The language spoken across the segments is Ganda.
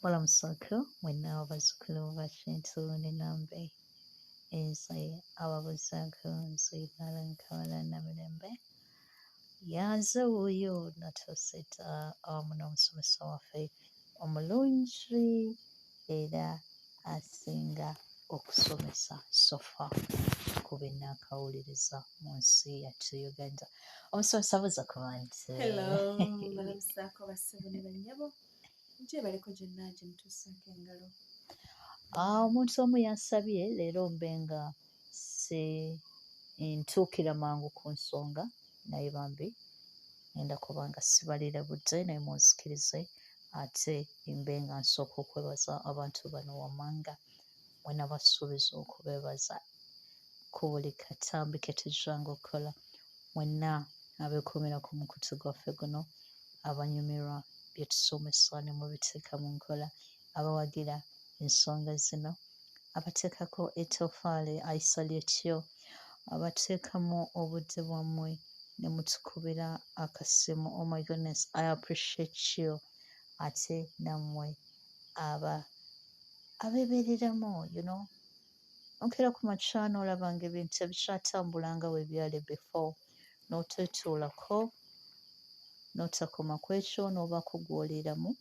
Balamusako mwenna abazzukulu ba Kintu ne Nambe ensi ababuzaako nzibala nkawala Namirembe yanze wuuyo natuusita awamu n'omusomesa waffe omulungi era asinga okusomesa sofa ku be nnaakawuliriza mu nsi yattu Uganda. Omusomesa buza ku bantu. Hello, balamusaako bassebo ne bannyabo. Gyebaleko gyonna gye mutuusaako engalo. Omuntu omu yansabye leero mbe nga ntuukira mangu ku nsonga naye bambi ngenda kuba nga sibalira budde naye munzikirize ate mbe nga nsooka okwebaza abantu bano wammanga mwenna basuubiza okubeebaza ku buli katambi ke tujjanga okukola mwenna abeekuumira ku mukutu gwaffe guno abanyumirwa bye tusomesa ne mubiteeka mu nkola abawagira ensonga zino abateekako ettoffaali I salute you abateekamu obudde bwammwe ne mutukubira akasimu oh my goodness I appreciate you ate nammwe abeebereramu onkeera ku makya n'olaba nga ebintu ebikyatambula nga bwe byali before n'otetuulako n'otakoma ku ekyo n'obaako gw'oliiramu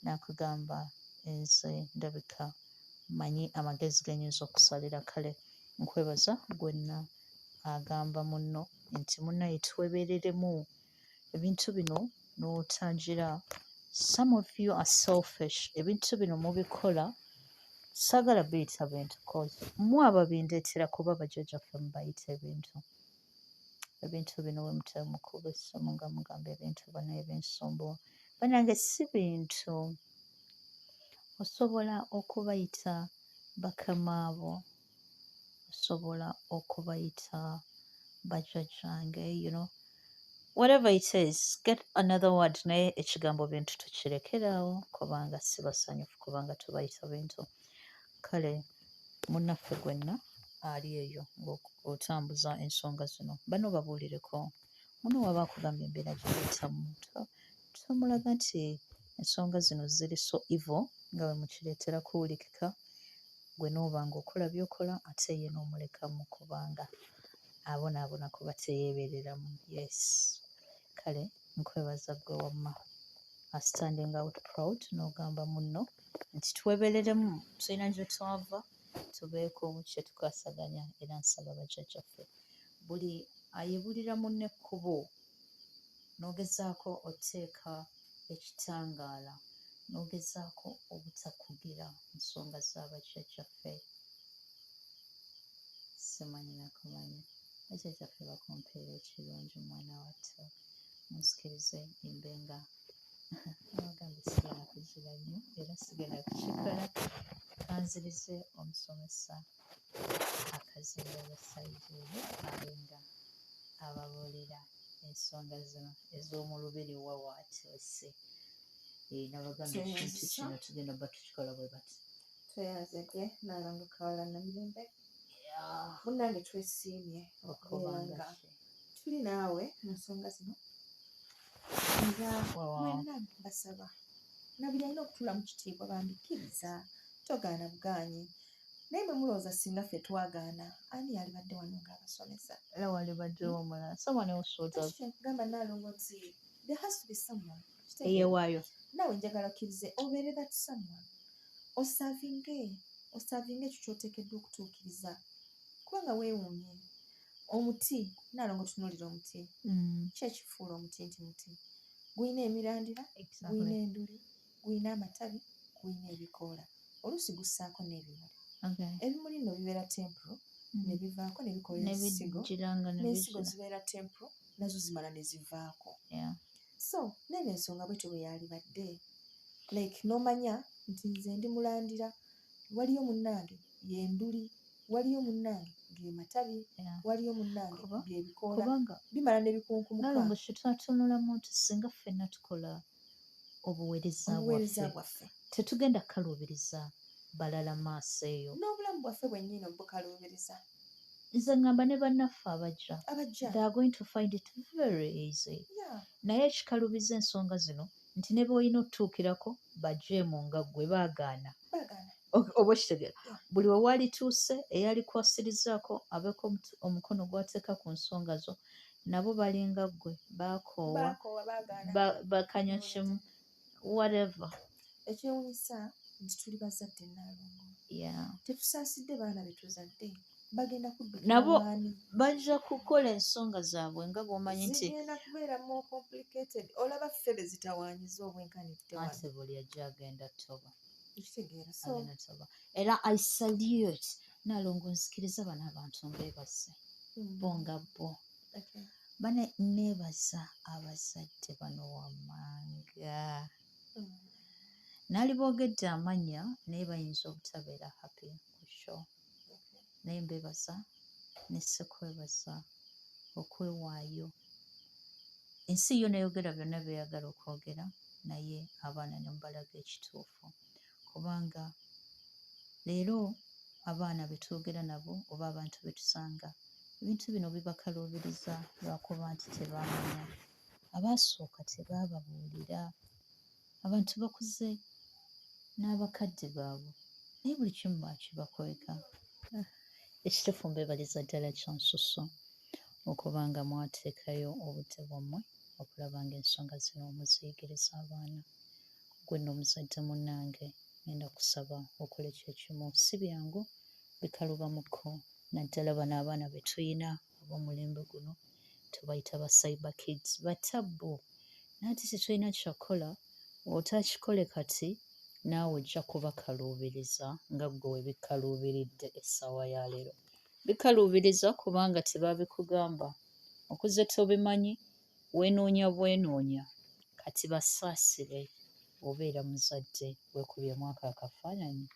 n'akugamba nze ndabika manyi amagezi ge nnyinza okusalira kale nkwebaza gwenna agamba munno nti munnaye twebeereremu ebintu bino n'otangira some of you are selfish ebintu bino mubikola saagala biyita bintu cause mu ababindeetera kuba bajjajjaffe mubayita ebintu bino we mutera mukuba essimu nga mugamba ebintu bano ebinsumbuwa bannange si bintu osobola okubayita bakamaabo osobola okubayita bajjajjange whatever it is get another word naye ekigambo bintu tukirekeraawo kubanga si basanyufu kubanga tubayita bintu kale munnaffe gwenna ali eyo ng'otambuza ensonga zino bano babuulireko muno waba akugamba embeera gy'ayitamu tomulaga nti ensonga zino ziri so evil nga bwe mukireetera kuwulikika gwe n'oba ng'okola by'okola ate ye n'omulekamu kubanga abonaabona kuba teyeebeereramu yes kale nkwebaza gwe wamma standing out proud n'ogamba munno nti twebeereremu tulina gye twava tubeeko kye tukwasaganya era nsaba bajjajjaffe buli ayebulira munne ekkubo n'ogezaako oteeka ekitangaala n'ogezaako obutakugira nsonga z'abajjajjaffe simanyi nakumanya bajjajjaffe bakumpeera ekirungi mwana wattu munsikirize mbenga abagambe sigenda kugira nnyo era sigenda kukikola kanzirize omusomesa akazimba abasajja ebyo abenga ababuulira ensonga zino ez'omu lubiri wawaatose nabagambye ekintu kino tugenda ba tukikola bwe bati Tweyanze gwe Nalongo Kawala Namirembe. Munnange twesiimye okubeera tuli naawe mu nsonga zino nga mwenna basaba nabuli alina okutuula mu kitiibwa bambikkiriza togaana bugaanyi naye bwe mulowooza singa ffe twagaana ani yalibadde wano ng'abasomesa era walibaddewo omulala someone else would have gamba Nalongo nti there has to be someone eyewaayo naawe njagala okkirize obeere that someone osaavinge ekyo ky'oteekeddwa okutuukiriza kubanga weewuunye omuti Nalongo tunuulira omuti ki ekifuula omuti nti muti guyina emirandira guyina enduli guyina amatabi guyina ebikoola oluusi gussaako n'ebimuli ebimuli nno bibeera tempuro ne bivaako ne bikola ensigo n'ensigo zibeera tempuro nazo zimala ne zivaako so nene ensonga bwetyo bwe yalibadde like n'omanya nti nze ndi mulandira waliyo munnange y'enduli waliyo munnange ge matabi waliyo munnange byebikoola bimala ne bikunkumuka Nalongo kyetwatunulamu nti singa ffenna tukola obuweereza bwaffe tetugenda kukaluubiriza balala maaso eyo n'obulamu bwaffe bwennyini obukaluubiriza nze ngamba ne bannaffe abajja they are going to find it very easy naye ekikaluubiza ensonga zino nti ne bw'olina otutuukirako bajeemu nga ggwe baagaana baagaana oba okitegeera Yeah. buli we walituuse eyali kwasirizaako abeeko omukono gw'ateeka ku nsonga zo nabo balinga ggwe baakoowa baakoowa baagaana bakanya kimu whatever ekyewuunyisa nti tuli bazadde Naalongo yeah. tetusaasidde baana betuzadde bagenda kuddukira nabo waani bajja kukola ensonga zaabwe nga bw'omanyi nti zigenda kubeera more complicated olaba ffe bezitawaanyiza obwenkanidde wano ate buli ajja agenda toba ekitegeera so agenda toba era I salute Naalongo nzikiriza bano abantu mbeebase bo nga bo okay. bane neebaza abazadde bano wammanga naali boogedde amannya naye bayinza obutabeera happy ku show naye mbeebaza nesse kwebaza okwewaayo ensi yo neyogera byonna byeyagala okwogera naye abaana ne mubalaga ekituufu kubanga leero abaana betwogera nabo oba abantu betusanga ebintu bino bibakaluubiriza lwakuba nti tebaamanya abaasooka tebaababuulira abantu bakuze n'abakadde baabwe naye buli kimu bakibakweka ekituufu mbeebaliza ddala kyansuso okubanga mwateekayo obudde bwammwe okulaba ng'ensonga zino muziyigiriza abaana gwe nno omuzadde munnange ngenda kusaba okola ekyekimu si byangu bikalubamuko naddala bano abaana be tuyina ab'omulembe guno tubayita ba cyber kids batabbu naati tetulina kyakola otakikole kati naawe ojja kubakaluubiriza nga ggwe webikaluubiridde essaawa ya leero bikaluubiriza kubanga tebaabikugamba okuze tobimanyi weenoonya bwenoonya kati basaasire obeera muzadde weekubyemu ako akafaananyi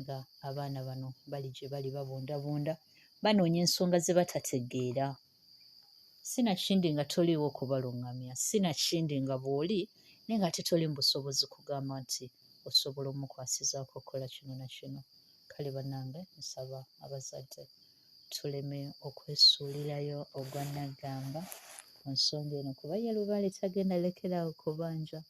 nga abaana bano bali gye bali babundabunda banoonya ensonga ze batategeera sinakindi nga toliiwo okubalungamya sinakindi nga bw'oli naye nga ate toli mu busobozi kugamba nti osobola omukwasizaako okukola kino na kino kale bannange nsaba abazadde tuleme okwesuulirayo ogwa naggamba ku nsonga eno kuba ye lubaale tagenda lekeraawo kubanja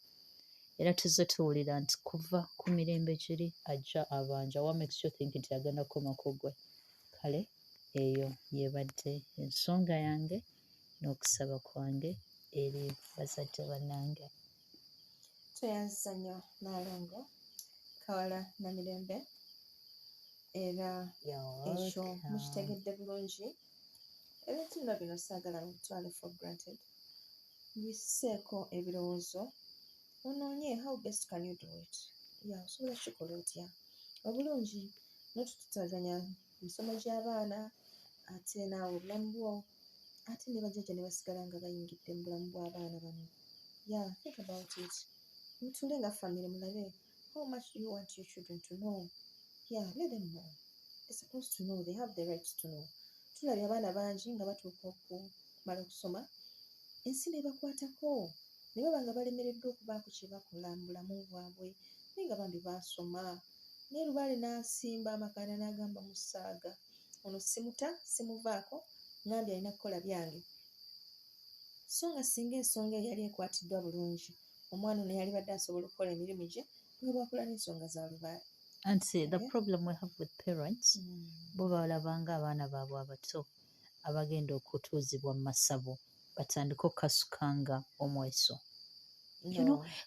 era tuzze tuwulira nti kuva ku mirembe giri ajja abanja what makes you think nti agenda kukoma ku ggwe kale eyo yebadde ensonga yange n'okusaba kwange eri bazadde bannange tweyanziza nnyo Naalongo Kawala Namirembe era ekyo mukitegedde bulungi ebintu bino bino saagala mubitwale for granted biseeko ebirowoozo onoonye how best can you do it osobola kikola otya obulungi notututaganya misomo gy'abaana ate naawe obulamu bwo ate ne bajjajja ne basigala nga bayingidde mu bulamu bw'abaana bano think about it mutule nga family mulabe how much do you want your children to know let them know they're supposed to know they have the right to know tulabye abaana bangi nga batuuka okumala okusoma ensi nebakwatako ne baba nga balemereddwa okubaako kye bakola mu bulamu bwabwe naye nga bambi baasoma naye lubaale n'asimba amakaana n'agamba mu ssaaga ono simuta simuvaako ngambye alina kukola byange so nga singa ensonga eyali ekwatiddwa bulungi omwana ono yali badde asobola okukola emirimu gye nga bwakola n'ensonga za lubaale anti the problem we have with parents bo balabanga abaana baabwe abato abagenda okutuuzibwa mu masabo batandika okukasukanga omweso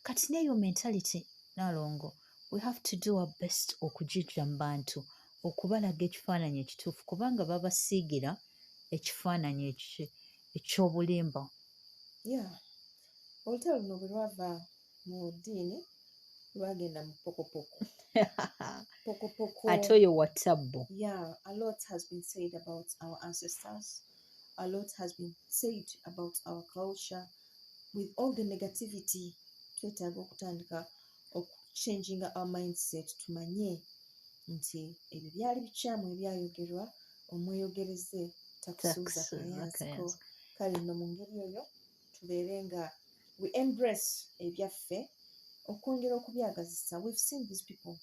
kati neeyo mentality Naalongo we have to do our best okugijja mu bantu okubalaga ekifaananyi ekituufu kubanga babasiigira ekifaananyi eky'obulimba olutalo luno bwe lwava mu ddiini lwagenda mu pokopoko ate oyo watabbo a lot has been said about our ancestors a lot has been said about our culture with all the negativity twetaaga okutandika okuchanginga our mindset tumanye nti ebyo byali bikyamu ebyayogerwa omweyogereze takusuuza kayanziko kale nno mu ngeri eyo tubeere nga we embrace ebyaffe okwongera okubyagazisa we've seen these people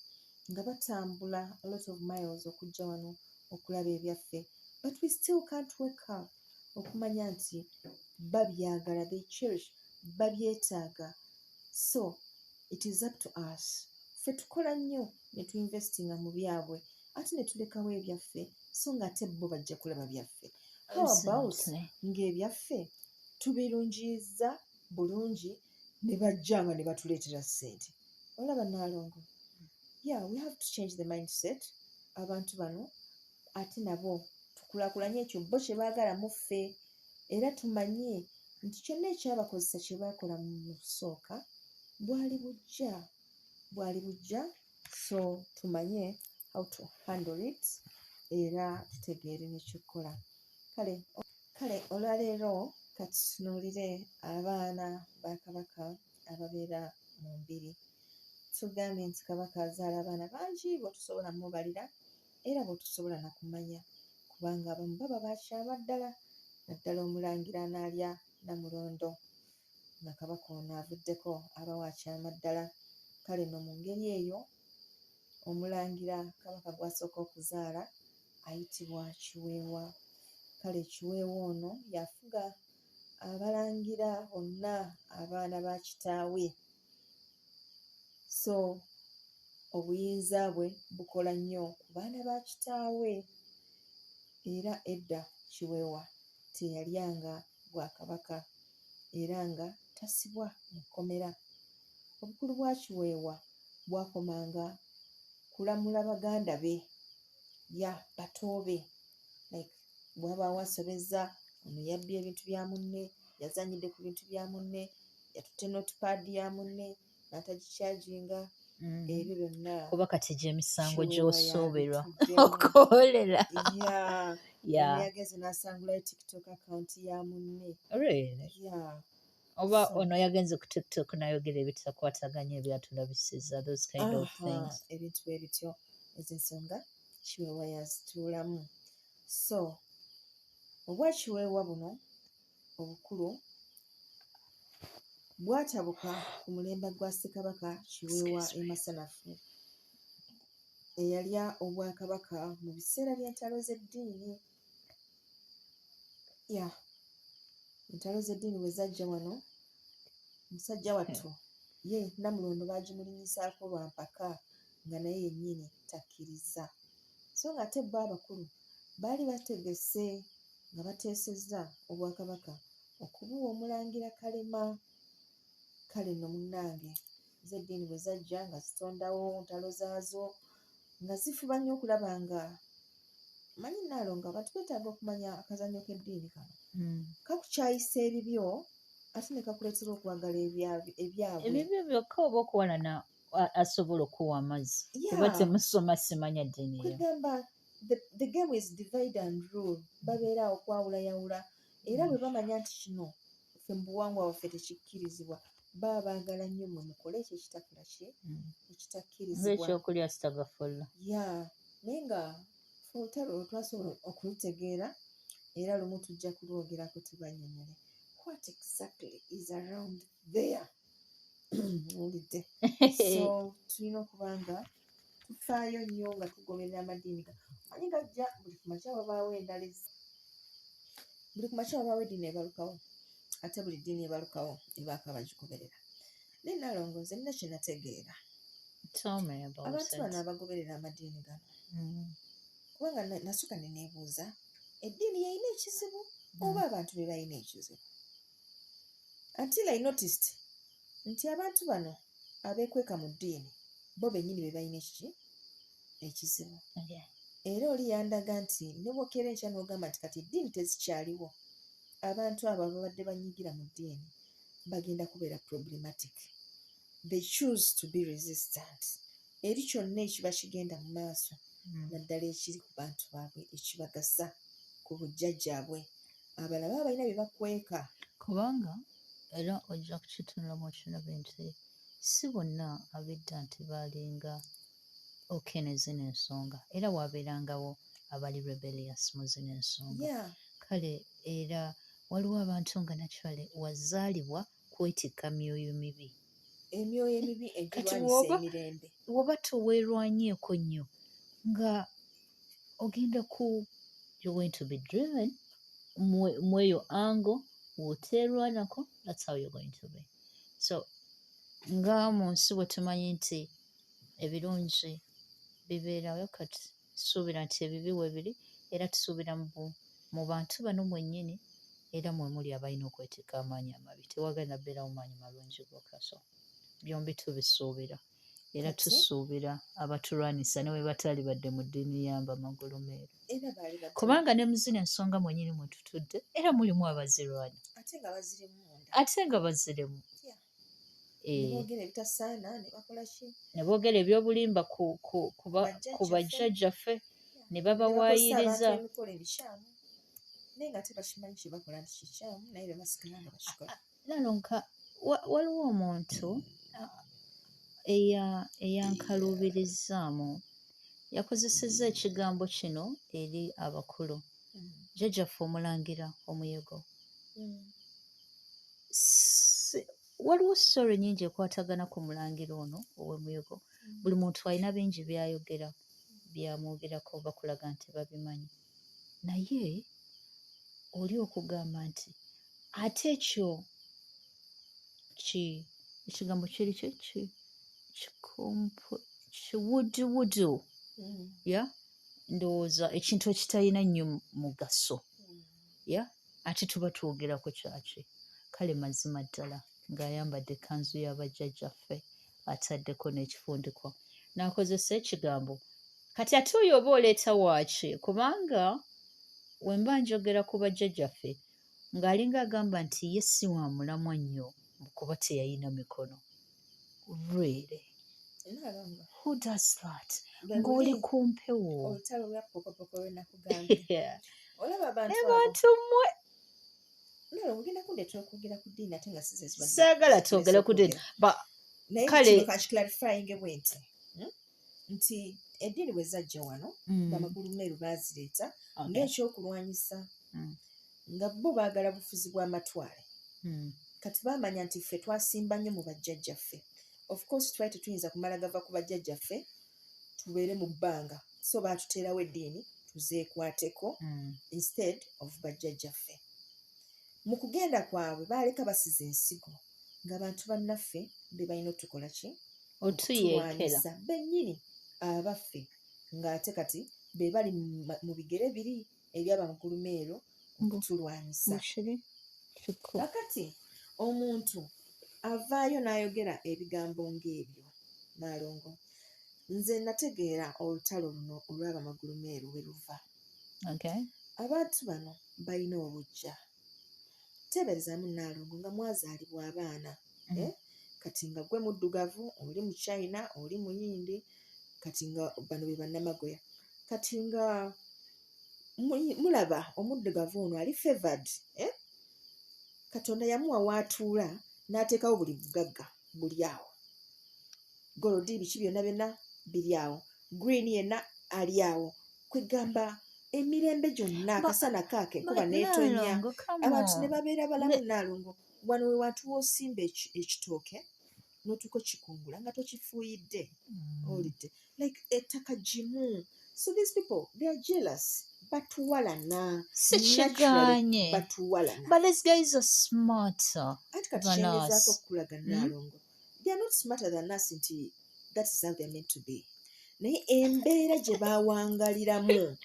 nga batambula a lot of miles okujja wano okulaba ebyaffe but we still can't wake up okumanya nti babyagala they cherish babyetaaga So it is up to us. Ffe tukola nnyo ne tuinvestinga mu byabwe ate ne tulekawo ebyaffe so nga ate bo bajja kulaba byaffe. How about Exactly. ng'ebyaffe tubirungiyiza bulungi ne bajja nga ne batuleetera ssente. Olaba Naalongo? Yeah, we have to change the mindset. Abantu bano ate nabo tukulaakulanye ekyo bo kye baagala mu ffe era tumanye nti kyonna ekyabakozesa kye baakola mu kusooka bwali bujja so tumanye how to handle it era tutegeere n'ekyokukola. Kale olwaleero katutunuulire abaana ba Kabaka ababeera mu mbiri. Tugambye nti Kabaka azaala abaana bangi b'otusobola mubalira era b'otusobola na kumanya kubanga abamu baba bakyama ddala naddala omulangira anaalya Namulondo nga Kabaka ono avuddeko aba wakyama ddala. Kale nno mu ngeri eyo omulangira Kabaka gw'asooka okuzaala ayitibwa Kiweewa. Kale Kiweewa ono yafuga abalangira bonna abaana ba kitaawe. So obuyinza bwe bukola nnyo ku baana ba kitaawe era edda Kiweewa teyalyanga Bwakabaka era nga tasibwa mu kkomera. Obukulu bwa Kiweewa bwakomanga kulamula baganda be bato be like bw'abaawo asobezza ono yabbye ebintu bya munne, yazannyidde ku bintu bya munne, yatutte notipaadi ya munne n'atagikyajinga. Ebyo byonna kuba kati gy'emisango Kiweewa gy'osooberwa yabituddemu. okuwolera. Yeah. Yeah. Ono yagenze n'asangulayo TikTok account ya munne. Really? Yeah. Oba So- ono yagenze ku TikTok n'ayogera ebitakwataganya ebyatulabisiza, those kind of things. Ebintu bwe bityo ez'ensonga Kiweewa yazituulamu. So obwa Kiweewa buno obukulu bwatabuka ku mulembe gwa Ssekabaka Kiweewa Excuse me. Masanafu eyalya obwakabaka mu biseera by'entalo z'eddiini. Entalo z'eddiini bwe zajja wano musajja wattu ye Namulondo baagimulinyisaako lwa mpaka nga naye yennyini takkiriza. So nga ate bo abakulu baali bategese nga bateesezza obwakabaka okubuwa omulangira Kalema. Kale nno munnange z'eddiini bwe zajja nga zitondawo ntalo zaazo nga zifuba nnyo okulaba nga manyi Naalongo abantu beetaaga okumanya akazannyo k'eddiini kano kakukyayisa ebibyo ate ne kakuleetera okwagala ebyabwe. Ebibyo byokka oba okuwalana asobola okuwa amazzi kuba Yeah. temusoma simanya ddiini yo. Kwegamba the game is divide and rule. Babeera awo kwawulayawula era bwe bamanya nti kino ffe mu buwangwa bwaffe tekikkirizibwa baba baagala nnyo mwe mukole ekyo ekitakola ki ekitakkirizibwa. Ng'ekyokulya sitagafulla. Naye nga ffe olutalo olwo twasobola okulutegeera era lumu tujja kulwogerako tubannyonnyole what exactly is around there. Owulidde? So tulina okuba nga tufaayo nnyo nga tugoberera amadiini ga manyi gajja buli ku makya wabaawo endala buli ku makya wabaawo eddiini ebalukawo ate buli ddiini ebalukawo ebaako abagigoberera. Naye Naalongo nze nina kye nategeera Tell me about abantu bano it. abagoberera amadiini gano kubanga nasooka ne neebuuza eddiini yalina ekizibu oba abantu be balina ekizibu. Until I noticed nti abantu bano abeekweka mu ddiini bo bennyini be balina ekizibu. Yeah. Era oli yandaga nti ne bw'okeera enkya n'ogamba nti kati eddiini tezikyaliwo abantu abo ababadde banyigira mu ddiini bagenda kubeera problematic. They choose to be resistant eri kyonna ekiba kigenda mu maaso naddala ekiri ku bantu baabwe ekibagasa ku bujjajjaabwe. Abalala baba balina bye bakweka. Kubanga era ojja kukitunulamu okirabe nti si bonna ab'edda nti baalinga okay ne zino ensonga era waabeerangawo abali rebellious mu zino ensonga. Yeah. Kale era waliwo abantu nga nakyale wazaalibwa kwetikka myoyo mibi. Emyoyo emibi Kati egirwanyisa emirembe. woba toweerwanyeeko nnyo nga ogenda you're going to be driven mweyo ango w'oteerwanako, that's how you're going to be. So nga mu nsi bwe tumanyi nti ebirungi bibeerayo kati tusuubira nti ebibi we biri era tusuubira mu bantu bano mwennyini era mwe muli abalina okwetika amaanyi amabi tewagenda beerawo maanyi malungi gokka so byombi tubisuubira era Kati? tusuubira abatulwanisa ne bwe batali badde mu ddiini yamba amagulu meeru era baali badde kubanga ne mu zino ensonga mwennyini mwe tutudde era mulimu abazirwanya ate nga baziremu munda ate nga baziremu ne boogera ebitasaana ne bakola ki ne boogera ebyobulimba ku bajjajjaffe ne babawaayiriza emikolo emikyamu naye nga tebakimanyi kye bakola nti kikyamu naye bebasigala nga bakikola nalonka waliwo omuntu eyankaluubirizaamu yakozesezza ekigambo kino eri abakulu jjajjaffe omulangira omuyego waliwo stori nnyingi ekwatagana ku mulangira ono ow'emuyego buli muntu alina bingi byayogera byamwogerako bakulaga nti babimanyi naye oli okugamba nti ate ekyo ekigambo kiri kiwuduwudu ya ndowooza ekintu ekitalina nnyo mugaso ya ate tuba twogerako kyaki kale mazima ddala ng'ayambadde ekkanzu y'abajjajjaffe ataddeko n'ekifundikwa n'akozesa ekigambo kati ate oyo oba oleeta waaki kubanga we mba njogera ku bajjajjaffe ng'alinga agamba nti ye si wa mulamwa nnyo kuba teyayina mikono really who does that ng'oli ku mpewo olutalo lwa pokopoko lwe nakugambye olaba ne bantu mmwe nalo ogenda kundeetera okwogera ku ddiini ate nga saagala twogere ku ddiini naye kale kino kakiclarifyinge bwe nti eddiini bwe zajja wano bamagulu meeru baazireeta ng'ekyokulwanyisa nga bo baagala bufuzi bw'amatwale kati baamanya nti ffe twasimba nnyo mu bajjajjaffe of course twali tetuyinza kumala gava ku bajjajjaffe tubeere mu bbanga so baatuteerawo eddiini tuzeekwateko instead of bajjajjaffe mu kugenda kwabwe baaleka basiza ensigo ng'abantu bannaffe be balina otukola ki otuyeekera bennyini abaffe ng'ate kati be bali mu bigere biri ebyabamagulu meero okutulwanyisa kakati omuntu avaayo n'ayogera ebigambo ng'ebyo Naalongo nze nategeera olutalo luno olw'abamagulu meeru we luva abantu bano balina obujja teeberezaamu Naalongo nga mwazaalibwa abaana kati nga gwe muddugavu oli mu China oli muyindi kati nga bano be bannamagoya kati nga mulaba omuddugavu ono ali favored Katonda yamuwa w'atuula n'ateekawo buli bugagga buli awo golodi biki byonna byonna biri awo green yenna ali awo kwegamba emirembe gyonna akasana kaake kuba neetonya abantu ne babeera balamu Naalongo wano we wantu w'osimba ekitooke n'otuko kikungula nga tokifuuyidde olidde like ettaka gimu so these people they are jealous batuwalana sikiganye batuwalana but these guys are smarter ati kati kyengezaako okukulaga Naalongo they are not smarter than us nti that is how they are meant to be naye embeera gye baawangaliramu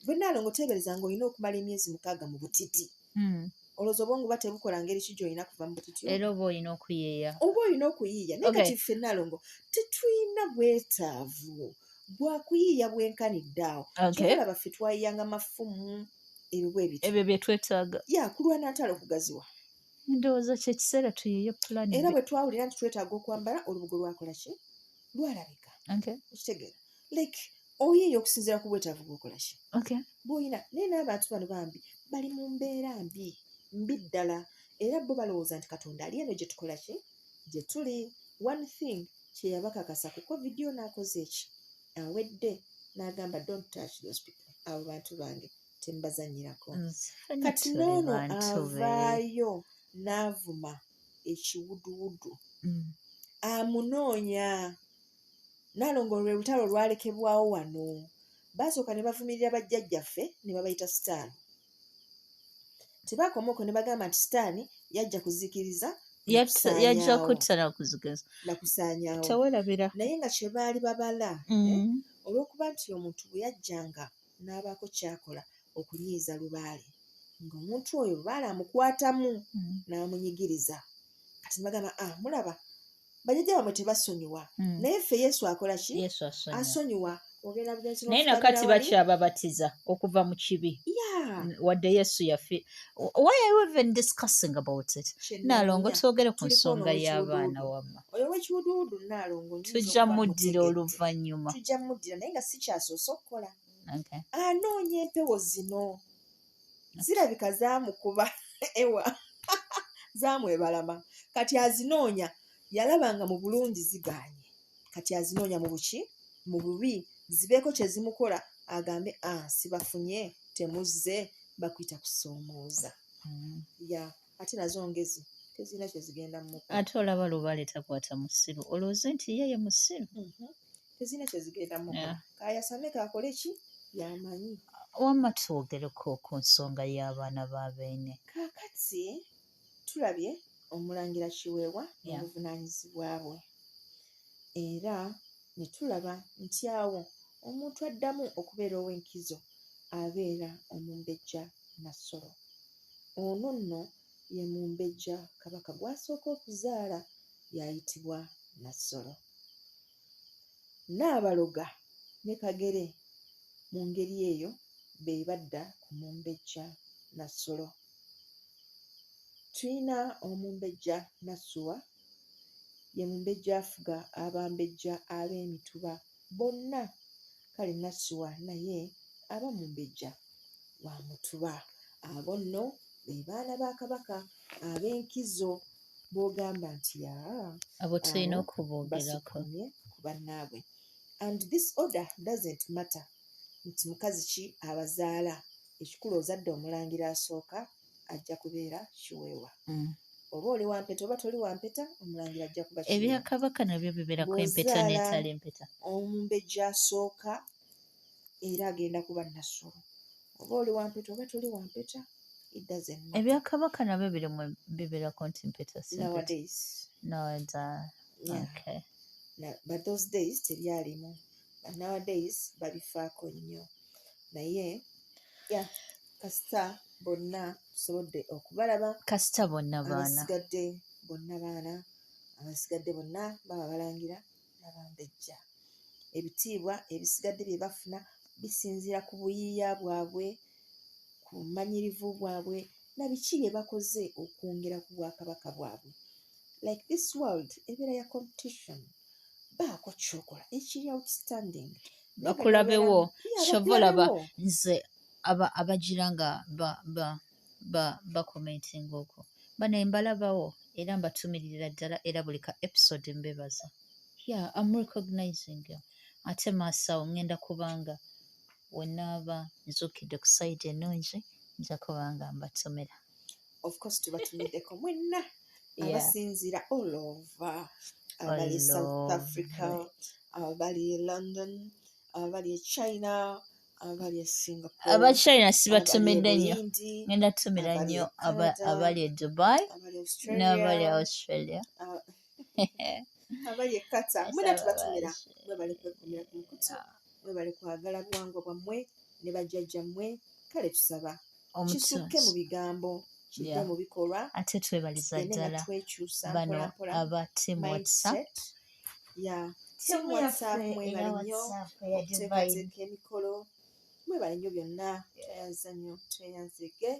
bwe Naalongo teebereza ng'olina okumala emyezi 6 mu butiti olowooza obwongo buba tebukola ngeri ki gy'olina kuva mu butiti era oba olina okuyiiya naye kati ffe Naalongo tetulina bwetaavu bwakuyiiya bwenkanidde awo kyolaba ffe twayiyanga mafumu ebyo ebyo ebyo bye twetaaga kulwana ntalo kugaziwa ndowooza kye kiseera tuyiiye pulani era bwe twawulira nti twetaaga okwambala olubugo lwakola ki lwalabika okitegeera like oyiiya okusinziira ku bwetaavu bwokola ki bw'olina naye n'abantu bano bambi bali mu mbeera mbi ddala era bo balowooza nti Katonda ali eno gye tukola ki gye tuli one thing kye yabakakasa ku covid n'akoze eki awedde n'agamba don't touch those people abo bantu bange tembazanyirako kati n'ono avaayo n'avuma ekiwuduwudu amunoonya Naalongo lwe lutalo lwalekebwawo wano baasooka ne bavumirira bajjajjaffe ne babayita sitaani tebaakoma okwo ne bagamba nti sitaani yajja kuzikiriza yajja kutta nakuzigeza nakusaanyaawo tewerabira naye nga kye baali babala olw'okuba nti omuntu bwe yajjanga n'abaako kyakola okunyiiza lubaale ng'omuntu oyo lubaale amukwatamu n'amunyigiriza kati bagamba mulaba bajjajja bamwe tebasonyiwa naye ffe yesu akola ki asonyiwa ogenda bugenzi naye nakati bakyababatiza okuva mu kibi wadde yesu yafe why are you even discussing about it Naalongo twogere ku nsonga y'abaana wamma oyo w'ekiwuduwudu Naalongo tujja muddira oluvannyuma tujja muddira naye nga si kyasoose okukola anoonya empewo zino zirabika zaamukuba ewa zaamwebalama kati azinoonya yalabanga mu bulungi zigaanye kati azinoonya mu buki mu bubi zibeeko kye zimukola agambe sibafunye temuzze bakwita kusoomooza ate nazo ngezi tezirina kye zigenda mu ate olaba lubaale takwata musiru olowooza nti ye musiru tezirina kye zigenda mu kayasame kakole ki yamanyi wamma twogereko ku nsonga y'abaana b'abeene kaakati tulabye omulangira Kiweewa n'obuvunaanyizibwa bwe era ne tulaba nti awo omuntu addamu okubeera ow'enkizo abeera Omumbejja Nassolo ono nno ye Mumbejja Kabaka gw'asooka okuzaala yayitibwa Nassolo Naabaloga ne Kagere mu ngeri eyo be badda ku Mumbejja Nassolo tuyina Omumbejja Nassuwa ye Mumbejja afuga Abambejja ab'Emituba bonna kale Nassuwa naye aba Mumbejja wa Mutuba abo nno be baana ba Kabaka ab'enkizo b'ogamba nti abo tulina okuboogerako ku bannaabwe and this order doesn't matter nti mukazi ki abazaala ekikulu ozadde omulangira asooka ajja kubeera Kiweewa oba oli wampeta oba toli wampeta omulangira ajja kuba ebya Kabaka nabyo bibeerako empeta n'etali empeta Omumbejja asooka era agenda kuba Nassolo oba oli wampeta oba toli wampeta it doesn't matter ebya Kabaka nabyo bibeerako nti mpeta nowadays okay but those days tebyalimu but nowadays babifaako nnyo naye kasita bonna tusobodde okubalaba kasita bonna baana abasigadde bonna baba balangira n'abambejja ebitiibwa ebisigadde bye bafuna bisinziira ku buyiiya bwabwe ku bumanyirivu bwabwe na biki bye bakoze okwongera ku bwakabaka bwabwe like this world ebeera ya competition baako kyokola ekiri outstanding bakulabewo kyova olaba nze abagira nga bakomentinga okwo bano mbalabawo era mbatumirira ddala era buli ka episode mbebaza I'm recognizing ate maasawo ngenda kubanga wenaaba nzuukidde ku side ennungi nja kubanga mbatumira of course tubatumiddeko mwenna abasinzira all over abali South Africa abali London abali China abali Singapore aba China sibatumidde nnyo ngenda tumira nnyo abali Dubai n'abali Australia abali Qatar mwena tubatumira mwebale kwekumira ku mukutu mwebale kwagala buwangwa bwammwe ne bajjajjammwe kale tusaba kisukke mu bigambo kidde mu bikolwa ate twebaliza ddala bano aba team WhatsApp team WhatsApp mwebale nnyo okuteekateeka emikolo mwebale nnyo byonna tweyanza nnyo tweyanzege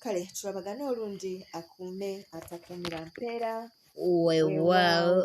kale tulabagane olundi akuume atakuumira mpeera weewaawo